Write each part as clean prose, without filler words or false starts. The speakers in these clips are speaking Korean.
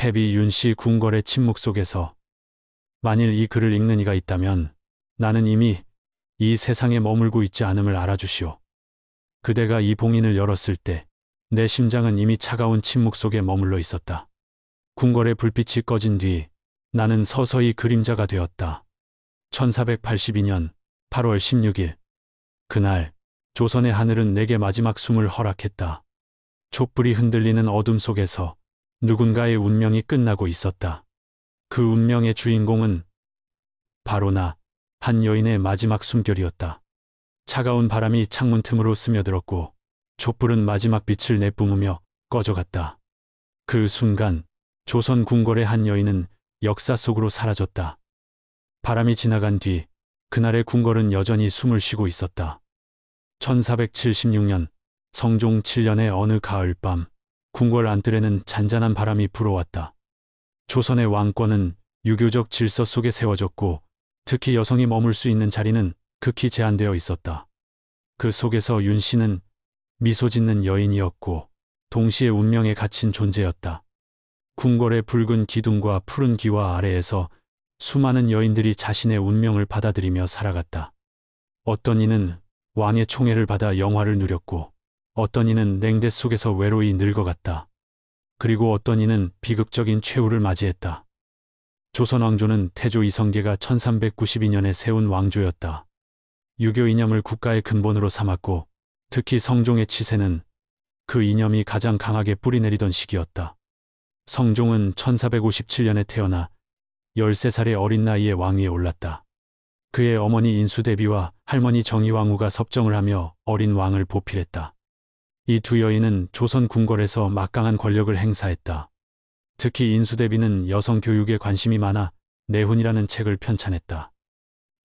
패비 윤씨 궁궐의 침묵 속에서 만일 이 글을 읽는 이가 있다면 나는 이미 이 세상에 머물고 있지 않음을 알아주시오. 그대가 이 봉인을 열었을 때 내 심장은 이미 차가운 침묵 속에 머물러 있었다. 궁궐의 불빛이 꺼진 뒤 나는 서서히 그림자가 되었다. 1482년 8월 16일. 그날 조선의 하늘은 내게 마지막 숨을 허락했다. 촛불이 흔들리는 어둠 속에서 누군가의 운명이 끝나고 있었다. 그 운명의 주인공은 바로 나, 한 여인의 마지막 숨결이었다. 차가운 바람이 창문 틈으로 스며들었고 촛불은 마지막 빛을 내뿜으며 꺼져갔다. 그 순간 조선 궁궐의 한 여인은 역사 속으로 사라졌다. 바람이 지나간 뒤 그날의 궁궐은 여전히 숨을 쉬고 있었다. 1476년 성종 7년의 어느 가을밤 궁궐 안뜰에는 잔잔한 바람이 불어왔다. 조선의 왕권은 유교적 질서 속에 세워졌고 특히 여성이 머물 수 있는 자리는 극히 제한되어 있었다. 그 속에서 윤 씨는 미소 짓는 여인이었고 동시에 운명에 갇힌 존재였다. 궁궐의 붉은 기둥과 푸른 기와 아래에서 수많은 여인들이 자신의 운명을 받아들이며 살아갔다. 어떤 이는 왕의 총애를 받아 영화를 누렸고 어떤 이는 냉대 속에서 외로이 늙어갔다. 그리고 어떤 이는 비극적인 최후를 맞이했다. 조선 왕조는 태조 이성계가 1392년에 세운 왕조였다. 유교 이념을 국가의 근본으로 삼았고 특히 성종의 치세는 그 이념이 가장 강하게 뿌리내리던 시기였다. 성종은 1457년에 태어나 13살의 어린 나이에 왕위에 올랐다. 그의 어머니 인수대비와 할머니 정의왕후가 섭정을 하며 어린 왕을 보필했다. 이 두 여인은 조선 궁궐에서 막강한 권력을 행사했다. 특히 인수대비는 여성 교육에 관심이 많아 내훈이라는 책을 편찬했다.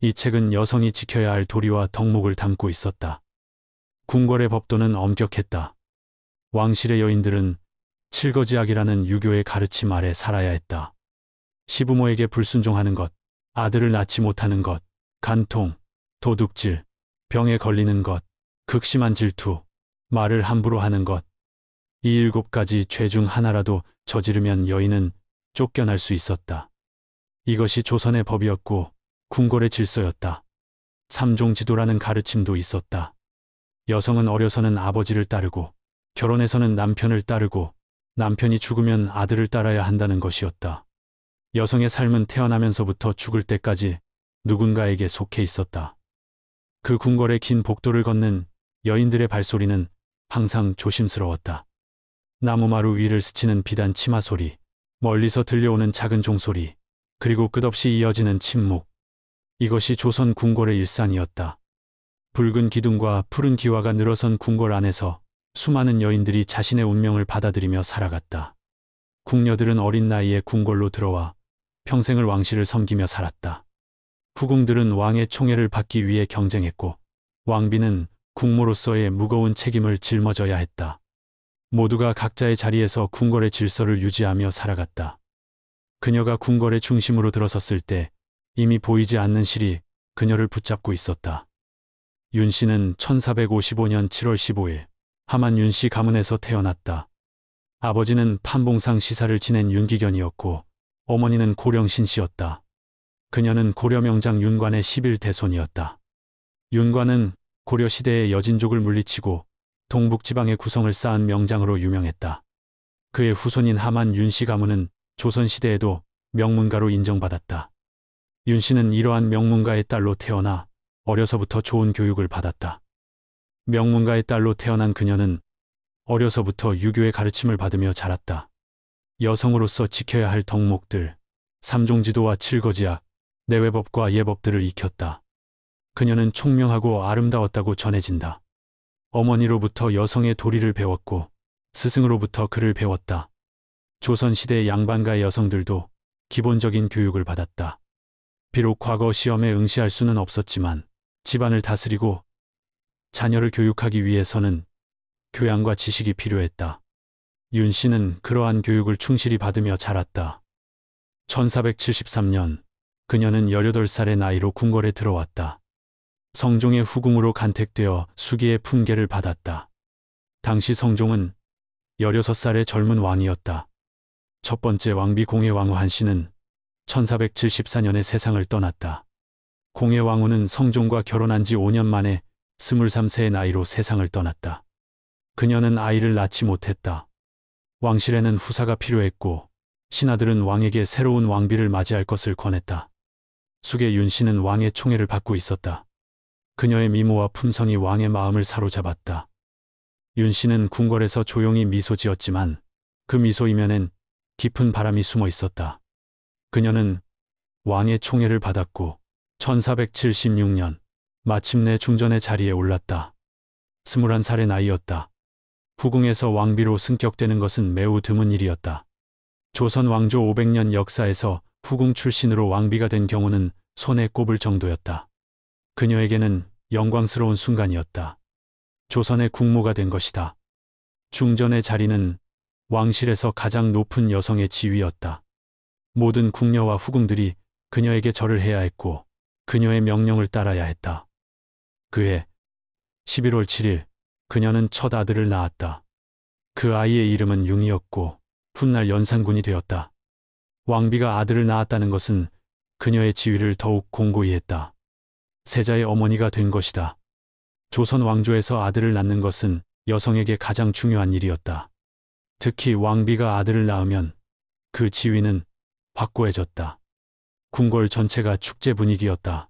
이 책은 여성이 지켜야 할 도리와 덕목을 담고 있었다. 궁궐의 법도는 엄격했다. 왕실의 여인들은 칠거지약이라는 유교의 가르침 아래 살아야 했다. 시부모에게 불순종하는 것, 아들을 낳지 못하는 것, 간통, 도둑질, 병에 걸리는 것, 극심한 질투, 말을 함부로 하는 것. 이 7가지 죄 중 하나라도 저지르면 여인은 쫓겨날 수 있었다. 이것이 조선의 법이었고 궁궐의 질서였다. 삼종지도라는 가르침도 있었다. 여성은 어려서는 아버지를 따르고 결혼해서는 남편을 따르고 남편이 죽으면 아들을 따라야 한다는 것이었다. 여성의 삶은 태어나면서부터 죽을 때까지 누군가에게 속해 있었다. 그 궁궐의 긴 복도를 걷는 여인들의 발소리는 항상 조심스러웠다. 나무마루 위를 스치는 비단 치마 소리, 멀리서 들려오는 작은 종소리, 그리고 끝없이 이어지는 침묵. 이것이 조선 궁궐의 일상이었다. 붉은 기둥과 푸른 기와가 늘어선 궁궐 안에서 수많은 여인들이 자신의 운명을 받아들이며 살아갔다. 궁녀들은 어린 나이에 궁궐로 들어와 평생을 왕실을 섬기며 살았다. 후궁들은 왕의 총애를 받기 위해 경쟁했고 왕비는 국모로서의 무거운 책임을 짊어져야 했다. 모두가 각자의 자리에서 궁궐의 질서를 유지하며 살아갔다. 그녀가 궁궐의 중심으로 들어섰을 때 이미 보이지 않는 실이 그녀를 붙잡고 있었다. 윤 씨는 1455년 7월 15일 함안 윤씨 가문에서 태어났다. 아버지는 판봉상 시사를 지낸 윤기견이었고 어머니는 고령신 씨였다. 그녀는 고려 명장 윤관의 11대손이었다. 윤관은 고려 시대의 여진족을 물리치고 동북지방의 구성을 쌓은 명장으로 유명했다. 그의 후손인 함안 윤씨 가문은 조선시대에도 명문가로 인정받았다. 윤 씨는 이러한 명문가의 딸로 태어나 어려서부터 좋은 교육을 받았다. 명문가의 딸로 태어난 그녀는 어려서부터 유교의 가르침을 받으며 자랐다. 여성으로서 지켜야 할 덕목들, 삼종지도와 칠거지약, 내외법과 예법들을 익혔다. 그녀는 총명하고 아름다웠다고 전해진다. 어머니로부터 여성의 도리를 배웠고 스승으로부터 글을 배웠다. 조선시대 양반가의 여성들도 기본적인 교육을 받았다. 비록 과거 시험에 응시할 수는 없었지만 집안을 다스리고 자녀를 교육하기 위해서는 교양과 지식이 필요했다. 윤 씨는 그러한 교육을 충실히 받으며 자랐다. 1473년 그녀는 18살의 나이로 궁궐에 들어왔다. 성종의 후궁으로 간택되어 수기의 품계를 받았다. 당시 성종은 16살의 젊은 왕이었다. 첫 번째 왕비 공해왕후 한씨는 1474년에 세상을 떠났다. 공해왕후는 성종과 결혼한 지 5년 만에 23세의 나이로 세상을 떠났다. 그녀는 아이를 낳지 못했다. 왕실에는 후사가 필요했고 신하들은 왕에게 새로운 왕비를 맞이할 것을 권했다. 숙의 윤씨는 왕의 총애를 받고 있었다. 그녀의 미모와 품성이 왕의 마음을 사로잡았다. 윤씨는 궁궐에서 조용히 미소 지었지만 그 미소 이면엔 깊은 바람이 숨어 있었다. 그녀는 왕의 총애를 받았고 1476년 마침내 중전의 자리에 올랐다. 21살의 나이였다. 후궁에서 왕비로 승격되는 것은 매우 드문 일이었다. 조선 왕조 500년 역사에서 후궁 출신으로 왕비가 된 경우는 손에 꼽을 정도였다. 그녀에게는 영광스러운 순간이었다. 조선의 국모가 된 것이다. 중전의 자리는 왕실에서 가장 높은 여성의 지위였다. 모든 궁녀와 후궁들이 그녀에게 절을 해야 했고 그녀의 명령을 따라야 했다. 그해 11월 7일 그녀는 첫 아들을 낳았다. 그 아이의 이름은 융이었고 훗날 연산군이 되었다. 왕비가 아들을 낳았다는 것은 그녀의 지위를 더욱 공고히 했다. 세자의 어머니가 된 것이다. 조선 왕조에서 아들을 낳는 것은 여성에게 가장 중요한 일이었다. 특히 왕비가 아들을 낳으면 그 지위는 확고해졌다. 궁궐 전체가 축제 분위기였다.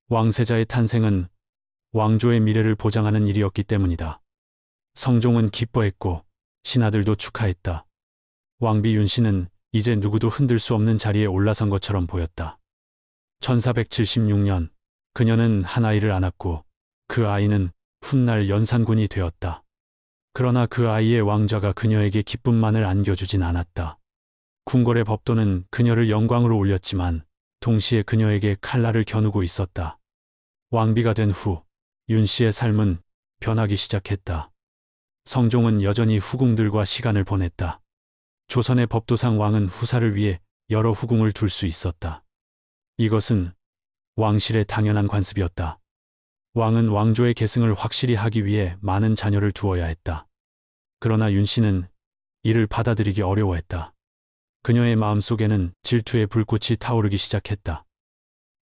왕세자의 탄생은 왕조의 미래를 보장하는 일이었기 때문이다. 성종은 기뻐했고 신하들도 축하했다. 왕비 윤씨는 이제 누구도 흔들 수 없는 자리에 올라선 것처럼 보였다. 1476년 그녀는 한 아이를 안았고 그 아이는 훗날 연산군이 되었다. 그러나 그 아이의 왕좌가 그녀에게 기쁨만을 안겨주진 않았다. 궁궐의 법도는 그녀를 영광으로 올렸지만 동시에 그녀에게 칼날을 겨누고 있었다. 왕비가 된 후 윤씨의 삶은 변하기 시작했다. 성종은 여전히 후궁들과 시간을 보냈다. 조선의 법도상 왕은 후사를 위해 여러 후궁을 둘 수 있었다. 이것은 왕실의 당연한 관습이었다. 왕은 왕조의 계승을 확실히 하기 위해 많은 자녀를 두어야 했다. 그러나 윤씨는 이를 받아들이기 어려워했다. 그녀의 마음속에는 질투의 불꽃이 타오르기 시작했다.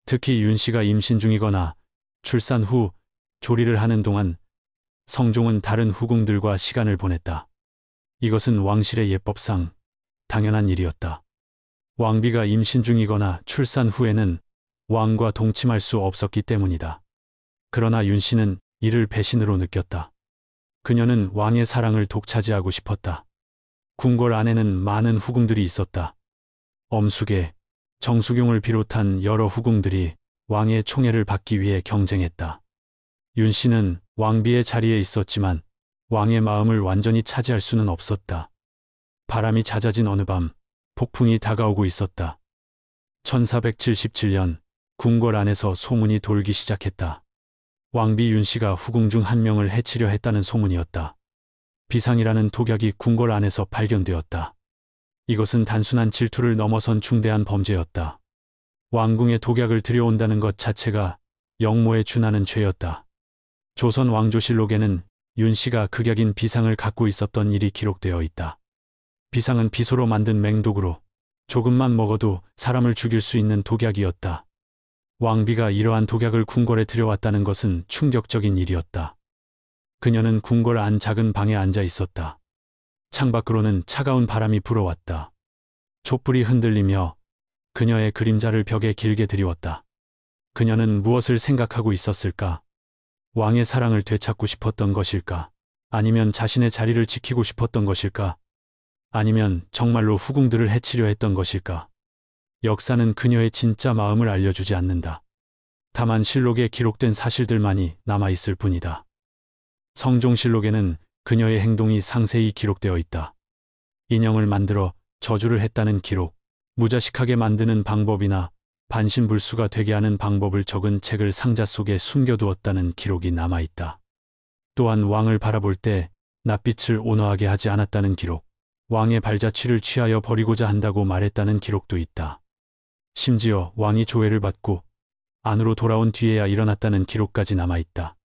특히 윤씨가 임신 중이거나 출산 후 조리를 하는 동안 성종은 다른 후궁들과 시간을 보냈다. 이것은 왕실의 예법상 당연한 일이었다. 왕비가 임신 중이거나 출산 후에는 왕과 동침할 수 없었기 때문이다. 그러나 윤씨는 이를 배신으로 느꼈다. 그녀는 왕의 사랑을 독차지하고 싶었다. 궁궐 안에는 많은 후궁들이 있었다. 엄숙의, 정수경을 비롯한 여러 후궁들이 왕의 총애를 받기 위해 경쟁했다. 윤씨는 왕비의 자리에 있었지만 왕의 마음을 완전히 차지할 수는 없었다. 바람이 잦아진 어느 밤 폭풍이 다가오고 있었다. 1477년 궁궐 안에서 소문이 돌기 시작했다. 왕비 윤씨가 후궁 중 한 명을 해치려 했다는 소문이었다. 비상이라는 독약이 궁궐 안에서 발견되었다. 이것은 단순한 질투를 넘어선 중대한 범죄였다. 왕궁에 독약을 들여온다는 것 자체가 영모에 준하는 죄였다. 조선 왕조실록에는 윤씨가 극약인 비상을 갖고 있었던 일이 기록되어 있다. 비상은 비소로 만든 맹독으로 조금만 먹어도 사람을 죽일 수 있는 독약이었다. 왕비가 이러한 독약을 궁궐에 들여왔다는 것은 충격적인 일이었다. 그녀는 궁궐 안 작은 방에 앉아 있었다. 창밖으로는 차가운 바람이 불어왔다. 촛불이 흔들리며 그녀의 그림자를 벽에 길게 드리웠다. 그녀는 무엇을 생각하고 있었을까? 왕의 사랑을 되찾고 싶었던 것일까? 아니면 자신의 자리를 지키고 싶었던 것일까? 아니면 정말로 후궁들을 해치려 했던 것일까? 역사는 그녀의 진짜 마음을 알려주지 않는다. 다만 실록에 기록된 사실들만이 남아있을 뿐이다. 성종실록에는 그녀의 행동이 상세히 기록되어 있다. 인형을 만들어 저주를 했다는 기록, 무자식하게 만드는 방법이나 반신불수가 되게 하는 방법을 적은 책을 상자 속에 숨겨두었다는 기록이 남아있다. 또한 왕을 바라볼 때 낯빛을 온화하게 하지 않았다는 기록, 왕의 발자취를 취하여 버리고자 한다고 말했다는 기록도 있다. 심지어 왕이 조회를 받고 안으로 돌아온 뒤에야 일어났다는 기록까지 남아있다.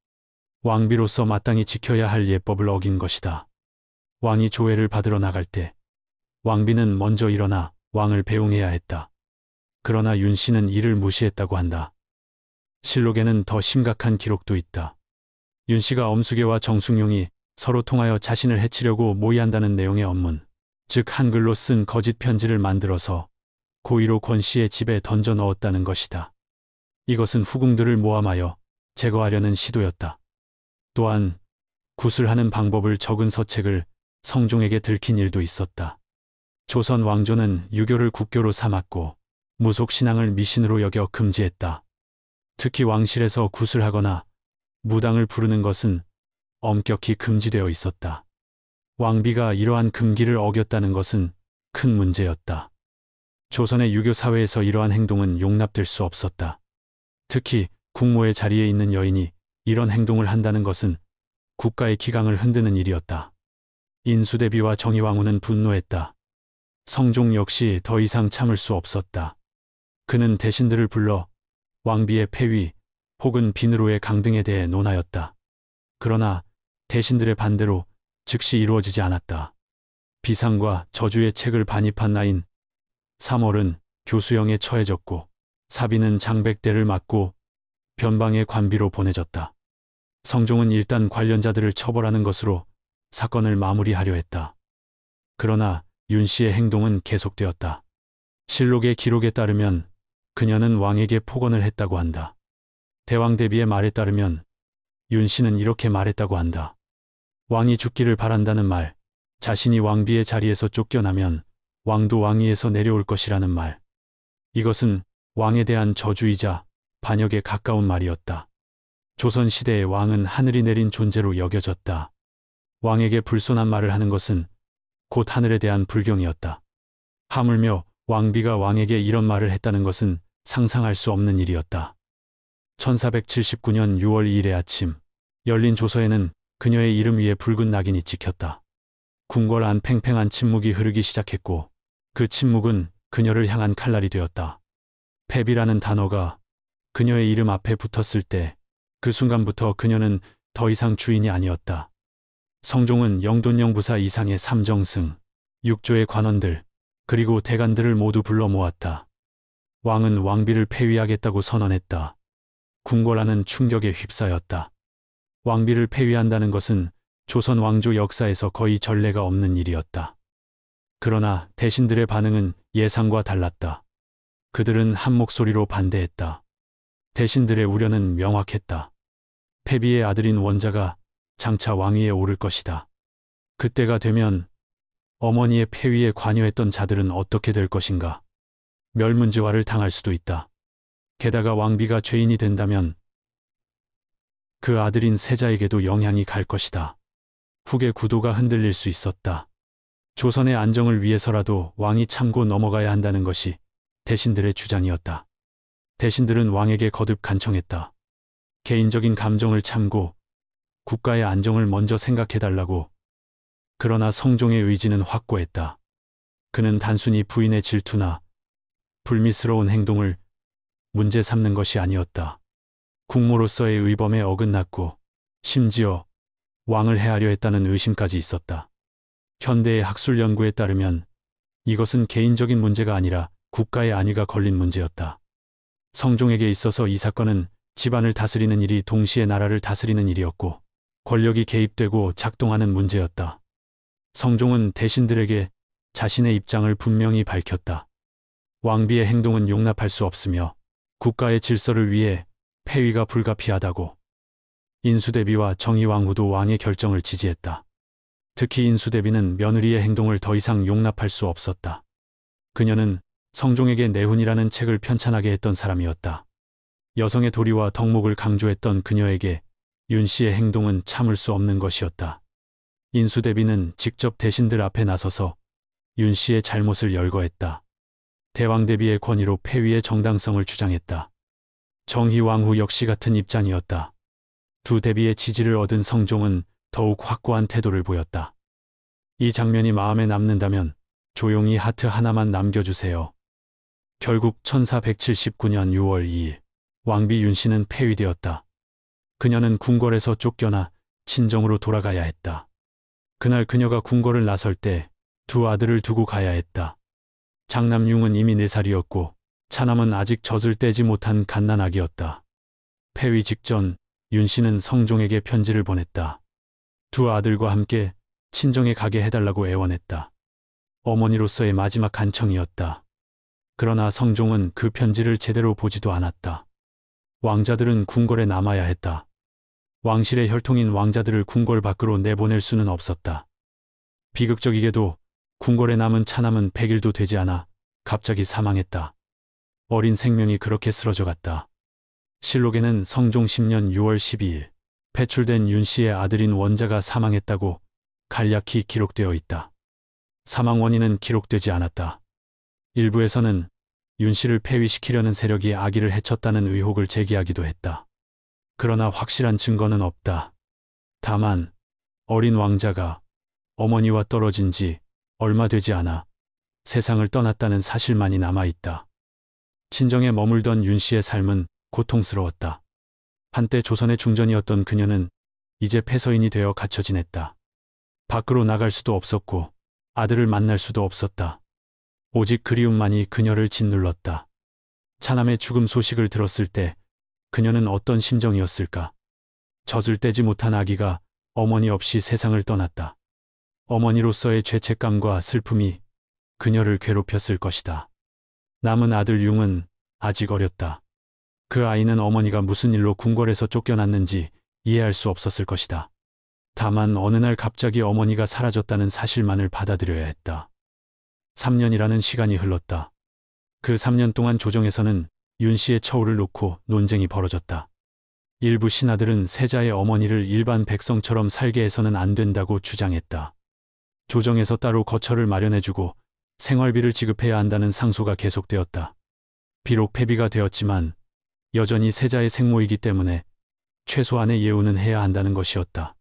왕비로서 마땅히 지켜야 할 예법을 어긴 것이다. 왕이 조회를 받으러 나갈 때 왕비는 먼저 일어나 왕을 배웅해야 했다. 그러나 윤 씨는 이를 무시했다고 한다. 실록에는 더 심각한 기록도 있다. 윤 씨가 엄수계와 정숙용이 서로 통하여 자신을 해치려고 모의한다는 내용의 언문, 즉 한글로 쓴 거짓 편지를 만들어서 고의로 권 씨의 집에 던져 넣었다는 것이다. 이것은 후궁들을 모함하여 제거하려는 시도였다. 또한 구술하는 방법을 적은 서책을 성종에게 들킨 일도 있었다. 조선 왕조는 유교를 국교로 삼았고 무속신앙을 미신으로 여겨 금지했다. 특히 왕실에서 구술하거나 무당을 부르는 것은 엄격히 금지되어 있었다. 왕비가 이러한 금기를 어겼다는 것은 큰 문제였다. 조선의 유교 사회에서 이러한 행동은 용납될 수 없었다. 특히 국모의 자리에 있는 여인이 이런 행동을 한다는 것은 국가의 기강을 흔드는 일이었다. 인수대비와 정의왕후는 분노했다. 성종 역시 더 이상 참을 수 없었다. 그는 대신들을 불러 왕비의 폐위 혹은 비늘호의 강등에 대해 논하였다. 그러나 대신들의 반대로 즉시 이루어지지 않았다. 비상과 저주의 책을 반입한 나인 3월은 교수형에 처해졌고 사비는 장백대를 맞고 변방의 관비로 보내졌다. 성종은 일단 관련자들을 처벌하는 것으로 사건을 마무리하려 했다. 그러나 윤 씨의 행동은 계속되었다. 실록의 기록에 따르면 그녀는 왕에게 폭언을 했다고 한다. 대왕대비의 말에 따르면 윤 씨는 이렇게 말했다고 한다. 왕이 죽기를 바란다는 말, 자신이 왕비의 자리에서 쫓겨나면 왕도 왕위에서 내려올 것이라는 말. 이것은 왕에 대한 저주이자 반역에 가까운 말이었다. 조선시대의 왕은 하늘이 내린 존재로 여겨졌다. 왕에게 불손한 말을 하는 것은 곧 하늘에 대한 불경이었다. 하물며 왕비가 왕에게 이런 말을 했다는 것은 상상할 수 없는 일이었다. 1479년 6월 2일의 아침, 열린 조서에는 그녀의 이름 위에 붉은 낙인이 찍혔다. 궁궐 안 팽팽한 침묵이 흐르기 시작했고 그 침묵은 그녀를 향한 칼날이 되었다. 패비라는 단어가 그녀의 이름 앞에 붙었을 때 그 순간부터 그녀는 더 이상 주인이 아니었다. 성종은 영돈령 부사 이상의 삼정승, 6조의 관원들, 그리고 대관들을 모두 불러 모았다. 왕은 왕비를 폐위하겠다고 선언했다. 궁궐안은 충격에 휩싸였다. 왕비를 폐위한다는 것은 조선 왕조 역사에서 거의 전례가 없는 일이었다. 그러나 대신들의 반응은 예상과 달랐다. 그들은 한 목소리로 반대했다. 대신들의 우려는 명확했다. 패비의 아들인 원자가 장차 왕위에 오를 것이다. 그때가 되면 어머니의 폐위에 관여했던 자들은 어떻게 될 것인가? 멸문지화를 당할 수도 있다. 게다가 왕비가 죄인이 된다면 그 아들인 세자에게도 영향이 갈 것이다. 후계 구도가 흔들릴 수 있었다. 조선의 안정을 위해서라도 왕이 참고 넘어가야 한다는 것이 대신들의 주장이었다. 대신들은 왕에게 거듭 간청했다. 개인적인 감정을 참고 국가의 안정을 먼저 생각해달라고. 그러나 성종의 의지는 확고했다. 그는 단순히 부인의 질투나 불미스러운 행동을 문제 삼는 것이 아니었다. 국모로서의 의범에 어긋났고 심지어 왕을 해하려 했다는 의심까지 있었다. 현대의 학술 연구에 따르면 이것은 개인적인 문제가 아니라 국가의 안위가 걸린 문제였다. 성종에게 있어서 이 사건은 집안을 다스리는 일이 동시에 나라를 다스리는 일이었고 권력이 개입되고 작동하는 문제였다. 성종은 대신들에게 자신의 입장을 분명히 밝혔다. 왕비의 행동은 용납할 수 없으며 국가의 질서를 위해 폐위가 불가피하다고. 인수대비와 정의왕후도 왕의 결정을 지지했다. 특히 인수대비는 며느리의 행동을 더 이상 용납할 수 없었다. 그녀는 성종에게 내훈이라는 책을 편찬하게 했던 사람이었다. 여성의 도리와 덕목을 강조했던 그녀에게 윤 씨의 행동은 참을 수 없는 것이었다. 인수대비는 직접 대신들 앞에 나서서 윤 씨의 잘못을 열거했다. 대왕대비의 권위로 폐위의 정당성을 주장했다. 정희왕후 역시 같은 입장이었다. 두 대비의 지지를 얻은 성종은 더욱 확고한 태도를 보였다. 이 장면이 마음에 남는다면 조용히 하트 하나만 남겨주세요. 결국 1479년 6월 2일 왕비 윤 씨는 폐위되었다. 그녀는 궁궐에서 쫓겨나 친정으로 돌아가야 했다. 그날 그녀가 궁궐을 나설 때 두 아들을 두고 가야 했다. 장남 융은 이미 4살이었고 차남은 아직 젖을 떼지 못한 갓난아기였다. 폐위 직전 윤 씨는 성종에게 편지를 보냈다. 두 아들과 함께 친정에 가게 해달라고 애원했다. 어머니로서의 마지막 간청이었다. 그러나 성종은 그 편지를 제대로 보지도 않았다. 왕자들은 궁궐에 남아야 했다. 왕실의 혈통인 왕자들을 궁궐 밖으로 내보낼 수는 없었다. 비극적이게도 궁궐에 남은 차남은 100일도 되지 않아 갑자기 사망했다. 어린 생명이 그렇게 쓰러져 갔다. 실록에는 성종 10년 6월 12일 배출된 윤 씨의 아들인 원자가 사망했다고 간략히 기록되어 있다. 사망 원인은 기록되지 않았다. 일부에서는 윤 씨를 폐위시키려는 세력이 아기를 해쳤다는 의혹을 제기하기도 했다. 그러나 확실한 증거는 없다. 다만 어린 왕자가 어머니와 떨어진 지 얼마 되지 않아 세상을 떠났다는 사실만이 남아있다. 친정에 머물던 윤 씨의 삶은 고통스러웠다. 한때 조선의 중전이었던 그녀는 이제 폐서인이 되어 갇혀 지냈다. 밖으로 나갈 수도 없었고 아들을 만날 수도 없었다. 오직 그리움만이 그녀를 짓눌렀다. 차남의 죽음 소식을 들었을 때 그녀는 어떤 심정이었을까? 젖을 떼지 못한 아기가 어머니 없이 세상을 떠났다. 어머니로서의 죄책감과 슬픔이 그녀를 괴롭혔을 것이다. 남은 아들 융은 아직 어렸다. 그 아이는 어머니가 무슨 일로 궁궐에서 쫓겨났는지 이해할 수 없었을 것이다. 다만 어느 날 갑자기 어머니가 사라졌다는 사실만을 받아들여야 했다. 3년이라는 시간이 흘렀다. 그 3년 동안 조정에서는 윤 씨의 처우를 놓고 논쟁이 벌어졌다. 일부 신하들은 세자의 어머니를 일반 백성처럼 살게 해서는 안 된다고 주장했다. 조정에서 따로 거처를 마련해주고 생활비를 지급해야 한다는 상소가 계속되었다. 비록 폐비가 되었지만 여전히 세자의 생모이기 때문에 최소한의 예우는 해야 한다는 것이었다.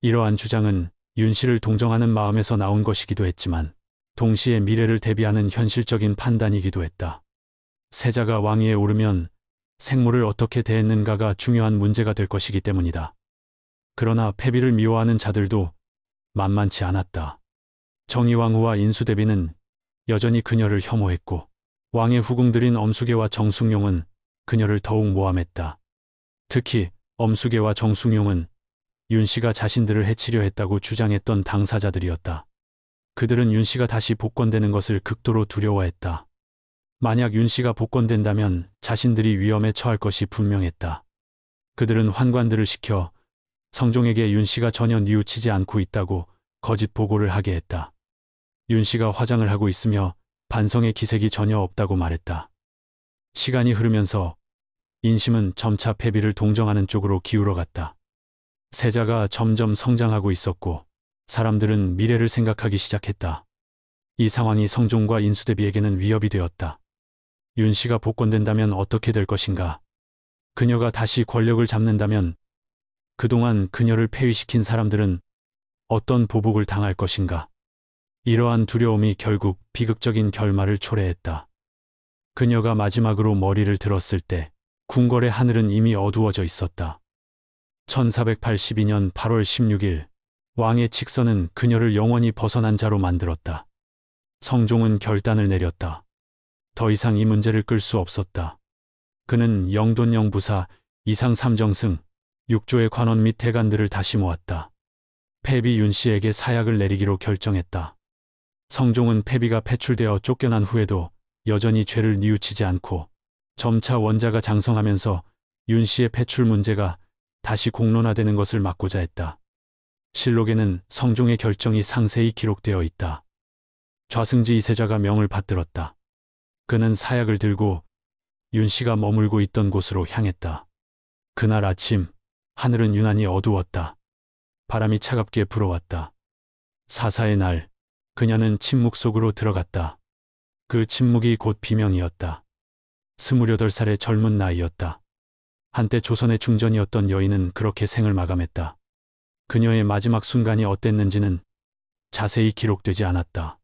이러한 주장은 윤 씨를 동정하는 마음에서 나온 것이기도 했지만 동시에 미래를 대비하는 현실적인 판단이기도 했다. 세자가 왕위에 오르면 생모를 어떻게 대했는가가 중요한 문제가 될 것이기 때문이다. 그러나 폐비를 미워하는 자들도 만만치 않았다. 정의왕후와 인수대비는 여전히 그녀를 혐오했고 왕의 후궁들인 엄수계와 정숙용은 그녀를 더욱 모함했다. 특히 엄수계와 정숙용은 윤 씨가 자신들을 해치려 했다고 주장했던 당사자들이었다. 그들은 윤 씨가 다시 복권되는 것을 극도로 두려워했다. 만약 윤 씨가 복권된다면 자신들이 위험에 처할 것이 분명했다. 그들은 환관들을 시켜 성종에게 윤 씨가 전혀 뉘우치지 않고 있다고 거짓 보고를 하게 했다. 윤 씨가 화장을 하고 있으며 반성의 기색이 전혀 없다고 말했다. 시간이 흐르면서 인심은 점차 폐비를 동정하는 쪽으로 기울어갔다. 세자가 점점 성장하고 있었고 사람들은 미래를 생각하기 시작했다. 이 상황이 성종과 인수대비에게는 위협이 되었다. 윤 씨가 복권된다면 어떻게 될 것인가? 그녀가 다시 권력을 잡는다면 그동안 그녀를 폐위시킨 사람들은 어떤 보복을 당할 것인가? 이러한 두려움이 결국 비극적인 결말을 초래했다. 그녀가 마지막으로 머리를 들었을 때 궁궐의 하늘은 이미 어두워져 있었다. 1482년 8월 16일 왕의 칙서는 그녀를 영원히 벗어난 자로 만들었다. 성종은 결단을 내렸다. 더 이상 이 문제를 끌 수 없었다. 그는 영돈영 부사, 이상 삼정승, 6조의 관원 및 대관들을 다시 모았다. 폐비 윤 씨에게 사약을 내리기로 결정했다. 성종은 폐비가 패출되어 쫓겨난 후에도 여전히 죄를 뉘우치지 않고 점차 원자가 장성하면서 윤 씨의 패출 문제가 다시 공론화되는 것을 막고자 했다. 실록에는 성종의 결정이 상세히 기록되어 있다. 좌승지 이세자가 명을 받들었다. 그는 사약을 들고 윤 씨가 머물고 있던 곳으로 향했다. 그날 아침 하늘은 유난히 어두웠다. 바람이 차갑게 불어왔다. 사사의 날 그녀는 침묵 속으로 들어갔다. 그 침묵이 곧 비명이었다. 28살의 젊은 나이였다. 한때 조선의 중전이었던 여인은 그렇게 생을 마감했다. 그녀의 마지막 순간이 어땠는지는 자세히 기록되지 않았다.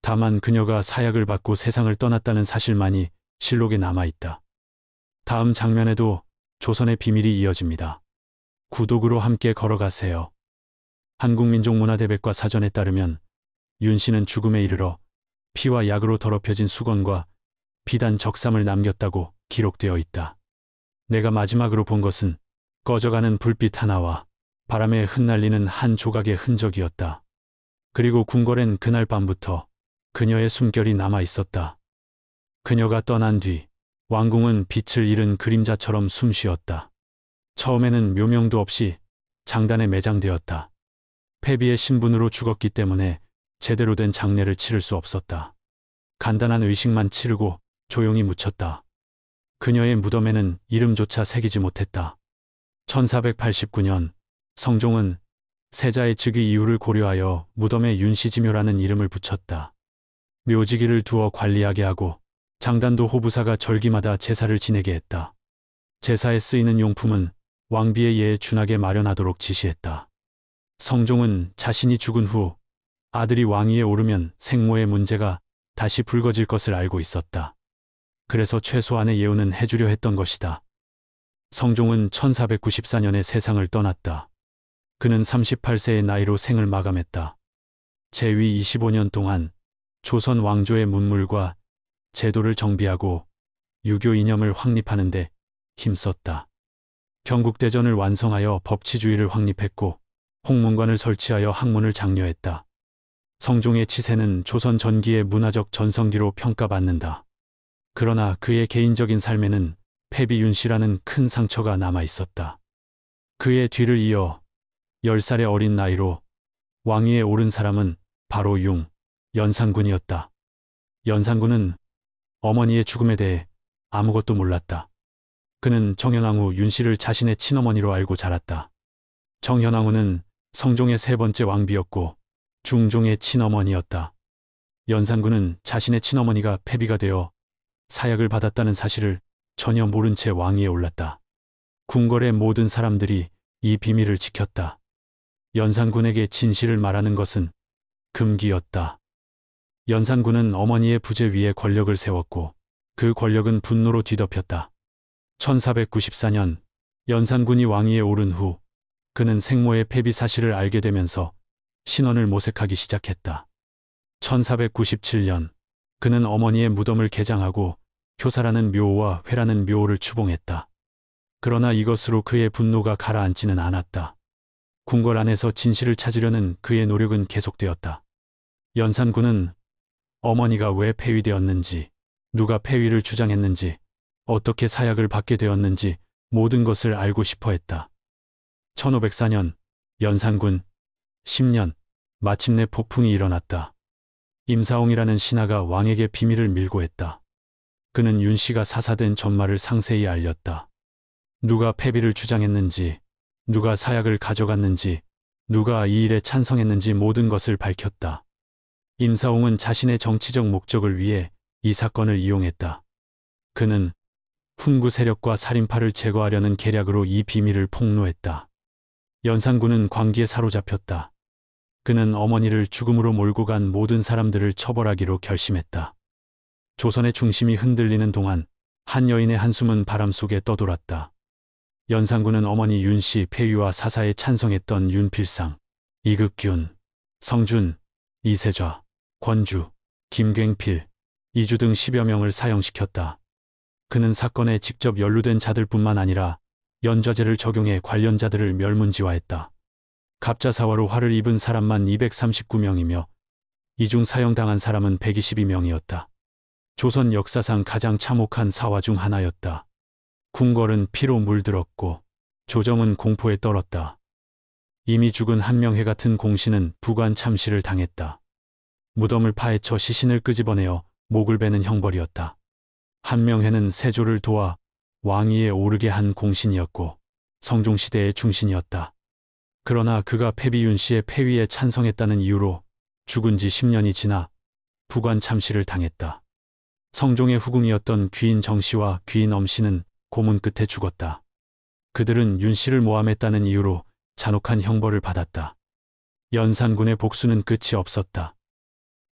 다만 그녀가 사약을 받고 세상을 떠났다는 사실만이 실록에 남아있다. 다음 장면에도 조선의 비밀이 이어집니다. 구독으로 함께 걸어가세요. 한국민족문화대백과 사전에 따르면 윤 씨는 죽음에 이르러 피와 약으로 더럽혀진 수건과 비단 적삼을 남겼다고 기록되어 있다. 내가 마지막으로 본 것은 꺼져가는 불빛 하나와 바람에 흩날리는 한 조각의 흔적이었다. 그리고 궁궐엔 그날 밤부터 그녀의 숨결이 남아 있었다. 그녀가 떠난 뒤 왕궁은 빛을 잃은 그림자처럼 숨쉬었다. 처음에는 묘명도 없이 장단에 매장되었다. 폐비의 신분으로 죽었기 때문에 제대로 된 장례를 치를 수 없었다. 간단한 의식만 치르고 조용히 묻혔다. 그녀의 무덤에는 이름조차 새기지 못했다. 1489년 성종은 세자의 즉위 이유를 고려하여 무덤에 윤씨지묘라는 이름을 붙였다. 묘지기를 두어 관리하게 하고 장단도 호부사가 절기마다 제사를 지내게 했다. 제사에 쓰이는 용품은 왕비의 예에 준하게 마련하도록 지시했다. 성종은 자신이 죽은 후 아들이 왕위에 오르면 생모의 문제가 다시 불거질 것을 알고 있었다. 그래서 최소한의 예우는 해주려 했던 것이다. 성종은 1494년에 세상을 떠났다. 그는 38세의 나이로 생을 마감했다. 재위 25년 동안 조선 왕조의 문물과 제도를 정비하고 유교 이념을 확립하는 데 힘썼다. 경국대전을 완성하여 법치주의를 확립했고 홍문관을 설치하여 학문을 장려했다. 성종의 치세는 조선 전기의 문화적 전성기로 평가받는다. 그러나 그의 개인적인 삶에는 폐비 윤씨라는 큰 상처가 남아 있었다. 그의 뒤를 이어 10살의 어린 나이로 왕위에 오른 사람은 바로 연산군이었다. 연산군은 어머니의 죽음에 대해 아무것도 몰랐다. 그는 정현왕후 윤씨를 자신의 친어머니로 알고 자랐다. 정현왕후는 성종의 세 번째 왕비였고 중종의 친어머니였다. 연산군은 자신의 친어머니가 폐비가 되어 사약을 받았다는 사실을 전혀 모른 채 왕위에 올랐다. 궁궐의 모든 사람들이 이 비밀을 지켰다. 연산군에게 진실을 말하는 것은 금기였다. 연산군은 어머니의 부재 위에 권력을 세웠고 그 권력은 분노로 뒤덮였다. 1494년 연산군이 왕위에 오른 후 그는 생모의 폐비 사실을 알게 되면서 신원을 모색하기 시작했다. 1497년 그는 어머니의 무덤을 개장하고 효사라는 묘호와 회라는 묘호를 추봉했다. 그러나 이것으로 그의 분노가 가라앉지는 않았다. 궁궐 안에서 진실을 찾으려는 그의 노력은 계속되었다. 연산군은 어머니가 왜 폐위되었는지, 누가 폐위를 주장했는지, 어떻게 사약을 받게 되었는지 모든 것을 알고 싶어 했다. 1504년 연산군 10년 마침내 폭풍이 일어났다. 임사홍이라는 신하가 왕에게 비밀을 밀고 했다. 그는 윤씨가 사사된 전말을 상세히 알렸다. 누가 폐비를 주장했는지, 누가 사약을 가져갔는지, 누가 이 일에 찬성했는지 모든 것을 밝혔다. 임사홍은 자신의 정치적 목적을 위해 이 사건을 이용했다. 그는 훈구 세력과 살인파를 제거하려는 계략으로 이 비밀을 폭로했다. 연산군은 광기에 사로잡혔다. 그는 어머니를 죽음으로 몰고 간 모든 사람들을 처벌하기로 결심했다. 조선의 중심이 흔들리는 동안 한 여인의 한숨은 바람 속에 떠돌았다. 연산군은 어머니 윤씨 폐위와 사사에 찬성했던 윤필상, 이극균, 성준, 이세좌, 권주, 김굉필, 이주 등 10여 명을 사형시켰다. 그는 사건에 직접 연루된 자들뿐만 아니라 연좌제를 적용해 관련자들을 멸문지화했다. 갑자사화로 화를 입은 사람만 239명이며 이 중 사형당한 사람은 122명이었다. 조선 역사상 가장 참혹한 사화 중 하나였다. 궁궐은 피로 물들었고 조정은 공포에 떨었다. 이미 죽은 한명회 같은 공신은 부관 참시를 당했다. 무덤을 파헤쳐 시신을 끄집어내어 목을 베는 형벌이었다. 한명회는 세조를 도와 왕위에 오르게 한 공신이었고 성종시대의 중신이었다. 그러나 그가 폐비 윤씨의 폐위에 찬성했다는 이유로 죽은 지 10년이 지나 부관 참시를 당했다. 성종의 후궁이었던 귀인 정씨와 귀인 엄씨는 고문 끝에 죽었다. 그들은 윤씨를 모함했다는 이유로 잔혹한 형벌을 받았다. 연산군의 복수는 끝이 없었다.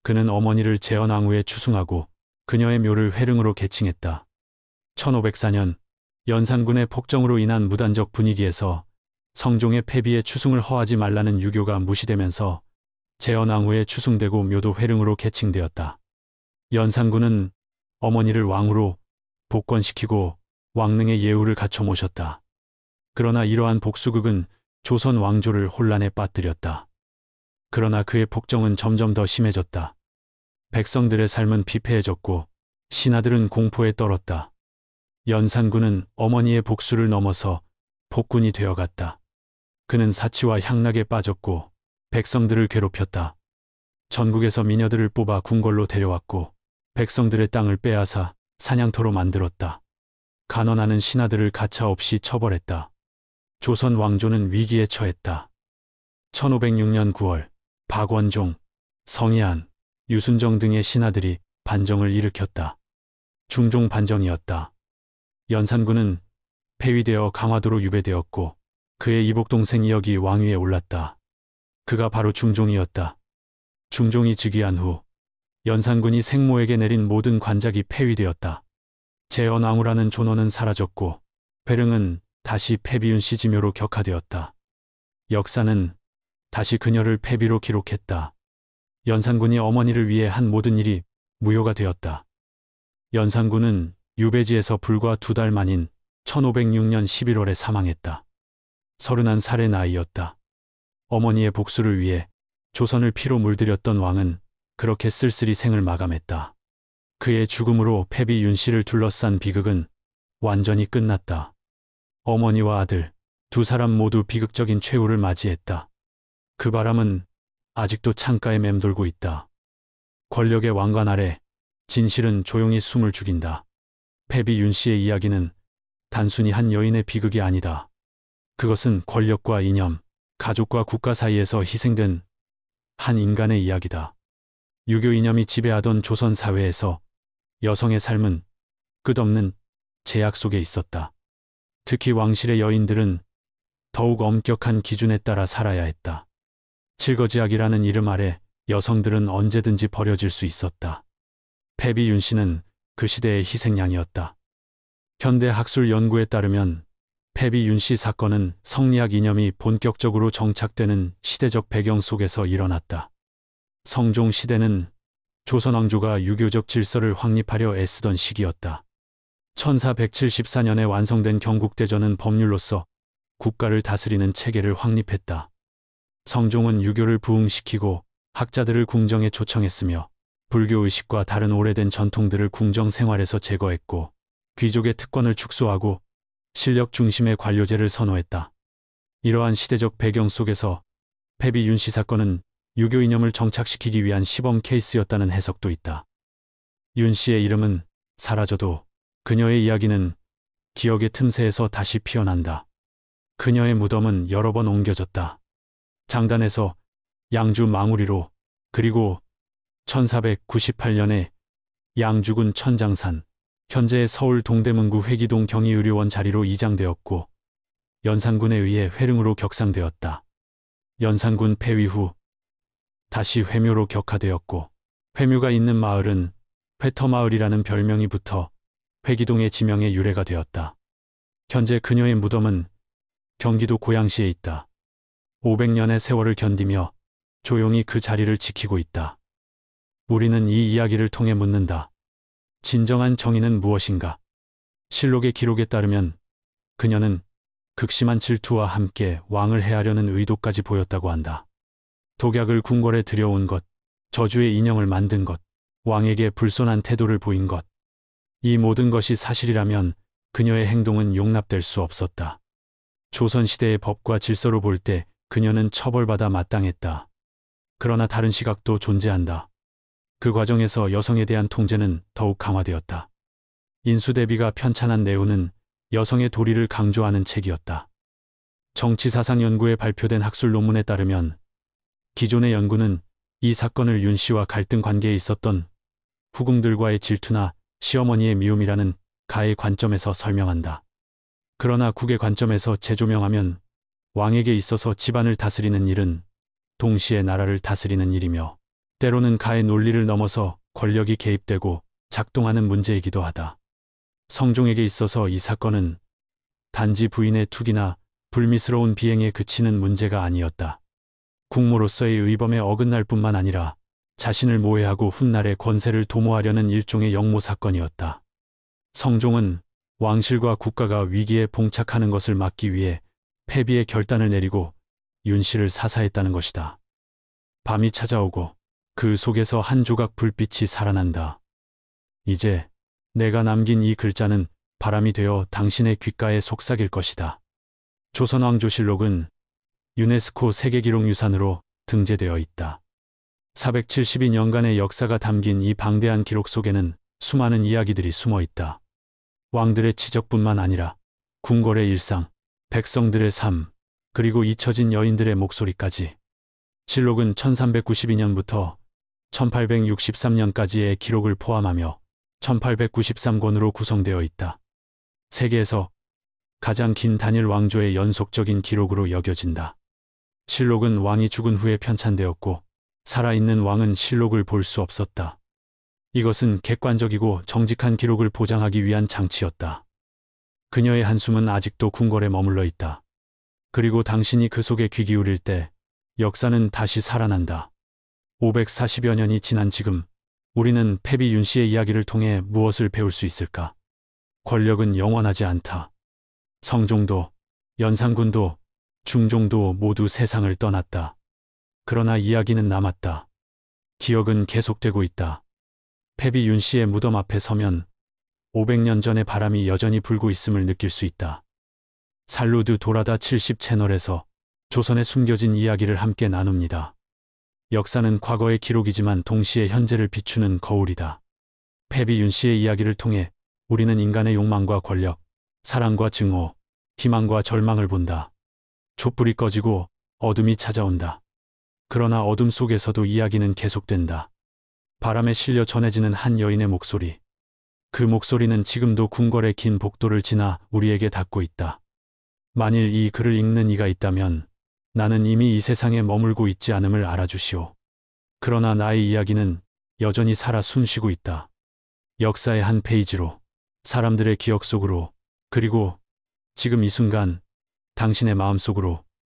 그는 어머니를 재헌왕후에 추승하고 그녀의 묘를 회릉으로 개칭했다. 1504년 연산군의 폭정으로 인한 무단적 분위기에서 성종의 폐비에 추승을 허하지 말라는 유교가 무시되면서 재헌왕 후에 추승되고 묘도 회릉으로 개칭되었다. 연산군은 어머니를 왕으로 복권시키고 왕릉의 예우를 갖춰 모셨다. 그러나 이러한 복수극은 조선 왕조를 혼란에 빠뜨렸다. 그러나 그의 폭정은 점점 더 심해졌다. 백성들의 삶은 피폐해졌고 신하들은 공포에 떨었다. 연산군은 어머니의 복수를 넘어서 폭군이 되어갔다. 그는 사치와 향락에 빠졌고 백성들을 괴롭혔다. 전국에서 미녀들을 뽑아 궁궐로 데려왔고 백성들의 땅을 빼앗아 사냥터로 만들었다. 간언하는 신하들을 가차없이 처벌했다. 조선 왕조는 위기에 처했다. 1506년 9월 박원종, 성희안, 유순정 등의 신하들이 반정을 일으켰다. 중종 반정이었다. 연산군은 폐위되어 강화도로 유배되었고 그의 이복동생 이역이 왕위에 올랐다. 그가 바로 중종이었다. 중종이 즉위한 후 연산군이 생모에게 내린 모든 관작이 폐위되었다. 재헌왕후라는 존엄은 사라졌고 회릉은 다시 패비윤씨 지묘로 격하되었다. 역사는 다시 그녀를 패비로 기록했다. 연산군이 어머니를 위해 한 모든 일이 무효가 되었다. 연산군은 유배지에서 불과 2달 만인 1506년 11월에 사망했다. 31살의 나이였다. 어머니의 복수를 위해 조선을 피로 물들였던 왕은 그렇게 쓸쓸히 생을 마감했다. 그의 죽음으로 패비 윤씨를 둘러싼 비극은 완전히 끝났다. 어머니와 아들, 두 사람 모두 비극적인 최후를 맞이했다. 그 바람은 아직도 창가에 맴돌고 있다. 권력의 왕관 아래 진실은 조용히 숨을 죽인다. 패비 윤씨의 이야기는 단순히 한 여인의 비극이 아니다. 그것은 권력과 이념, 가족과 국가 사이에서 희생된 한 인간의 이야기다. 유교 이념이 지배하던 조선 사회에서 여성의 삶은 끝없는 제약 속에 있었다. 특히 왕실의 여인들은 더욱 엄격한 기준에 따라 살아야 했다. 칠거지약이라는 이름 아래 여성들은 언제든지 버려질 수 있었다. 패비 윤씨는 그 시대의 희생양이었다. 현대 학술 연구에 따르면 패비 윤씨 사건은 성리학 이념이 본격적으로 정착되는 시대적 배경 속에서 일어났다. 성종 시대는 조선 왕조가 유교적 질서를 확립하려 애쓰던 시기였다. 1474년에 완성된 경국대전은 법률로서 국가를 다스리는 체계를 확립했다. 성종은 유교를 부흥시키고 학자들을 궁정에 초청했으며 불교 의식과 다른 오래된 전통들을 궁정 생활에서 제거했고 귀족의 특권을 축소하고 실력 중심의 관료제를 선호했다. 이러한 시대적 배경 속에서 패비 윤씨 사건은 유교 이념을 정착시키기 위한 시범 케이스였다는 해석도 있다. 윤씨의 이름은 사라져도 그녀의 이야기는 기억의 틈새에서 다시 피어난다. 그녀의 무덤은 여러 번 옮겨졌다. 장단에서 양주 망우리로, 그리고 1498년에 양주군 천장산, 현재의 서울 동대문구 회기동 경희의료원 자리로 이장되었고 연산군에 의해 회릉으로 격상되었다. 연산군 폐위 후 다시 회묘로 격하되었고 회묘가 있는 마을은 회터마을이라는 별명이 붙어 회기동의 지명의 유래가 되었다. 현재 그녀의 무덤은 경기도 고양시에 있다. 500년의 세월을 견디며 조용히 그 자리를 지키고 있다. 우리는 이 이야기를 통해 묻는다. 진정한 정의는 무엇인가? 실록의 기록에 따르면 그녀는 극심한 질투와 함께 왕을 해하려는 의도까지 보였다고 한다. 독약을 궁궐에 들여온 것, 저주의 인형을 만든 것, 왕에게 불손한 태도를 보인 것. 이 모든 것이 사실이라면 그녀의 행동은 용납될 수 없었다. 조선시대의 법과 질서로 볼 때 그녀는 처벌받아 마땅했다. 그러나 다른 시각도 존재한다. 그 과정에서 여성에 대한 통제는 더욱 강화되었다. 인수대비가 편찬한 내용은 여성의 도리를 강조하는 책이었다. 정치사상 연구에 발표된 학술 논문에 따르면 기존의 연구는 이 사건을 윤씨와 갈등 관계에 있었던 후궁들과의 질투나 시어머니의 미움이라는 가의 관점에서 설명한다. 그러나 국의 관점에서 재조명하면 왕에게 있어서 집안을 다스리는 일은 동시에 나라를 다스리는 일이며 때로는 가의 논리를 넘어서 권력이 개입되고 작동하는 문제이기도 하다. 성종에게 있어서 이 사건은 단지 부인의 투기나 불미스러운 비행에 그치는 문제가 아니었다. 국모로서의 의범에 어긋날 뿐만 아니라 자신을 모해하고 훗날의 권세를 도모하려는 일종의 역모 사건이었다. 성종은 왕실과 국가가 위기에 봉착하는 것을 막기 위해 패비의 결단을 내리고 윤씨를 사사했다는 것이다. 밤이 찾아오고 그 속에서 한 조각 불빛이 살아난다. 이제 내가 남긴 이 글자는 바람이 되어 당신의 귓가에 속삭일 것이다. 조선왕조실록은 유네스코 세계기록유산으로 등재되어 있다. 472년간의 역사가 담긴 이 방대한 기록 속에는 수많은 이야기들이 숨어 있다. 왕들의 치적뿐만 아니라 궁궐의 일상, 백성들의 삶, 그리고 잊혀진 여인들의 목소리까지. 실록은 1392년부터 1863년까지의 기록을 포함하며 1893권으로 구성되어 있다. 세계에서 가장 긴 단일 왕조의 연속적인 기록으로 여겨진다. 실록은 왕이 죽은 후에 편찬되었고 살아있는 왕은 실록을 볼 수 없었다. 이것은 객관적이고 정직한 기록을 보장하기 위한 장치였다. 그녀의 한숨은 아직도 궁궐에 머물러 있다. 그리고 당신이 그 속에 귀 기울일 때 역사는 다시 살아난다. 540여 년이 지난 지금 우리는 패비 윤씨의 이야기를 통해 무엇을 배울 수 있을까? 권력은 영원하지 않다. 성종도, 연산군도, 중종도 모두 세상을 떠났다. 그러나 이야기는 남았다. 기억은 계속되고 있다. 패비 윤씨의 무덤 앞에 서면 500년 전의 바람이 여전히 불고 있음을 느낄 수 있다. 살루드 도라다 70 채널에서 조선의 숨겨진 이야기를 함께 나눕니다. 역사는 과거의 기록이지만 동시에 현재를 비추는 거울이다. 패비 윤씨의 이야기를 통해 우리는 인간의 욕망과 권력, 사랑과 증오, 희망과 절망을 본다. 촛불이 꺼지고 어둠이 찾아온다. 그러나 어둠 속에서도 이야기는 계속된다. 바람에 실려 전해지는 한 여인의 목소리. 그 목소리는 지금도 궁궐의 긴 복도를 지나 우리에게 닿고 있다. 만일 이 글을 읽는 이가 있다면 나는 이미 이 세상에 머물고 있지 않음을 알아주시오. 그러나 나의 이야기는 여전히 살아 숨쉬고 있다. 역사의 한 페이지로, 사람들의 기억 속으로, 그리고 지금 이 순간 당신의 마음 속으로.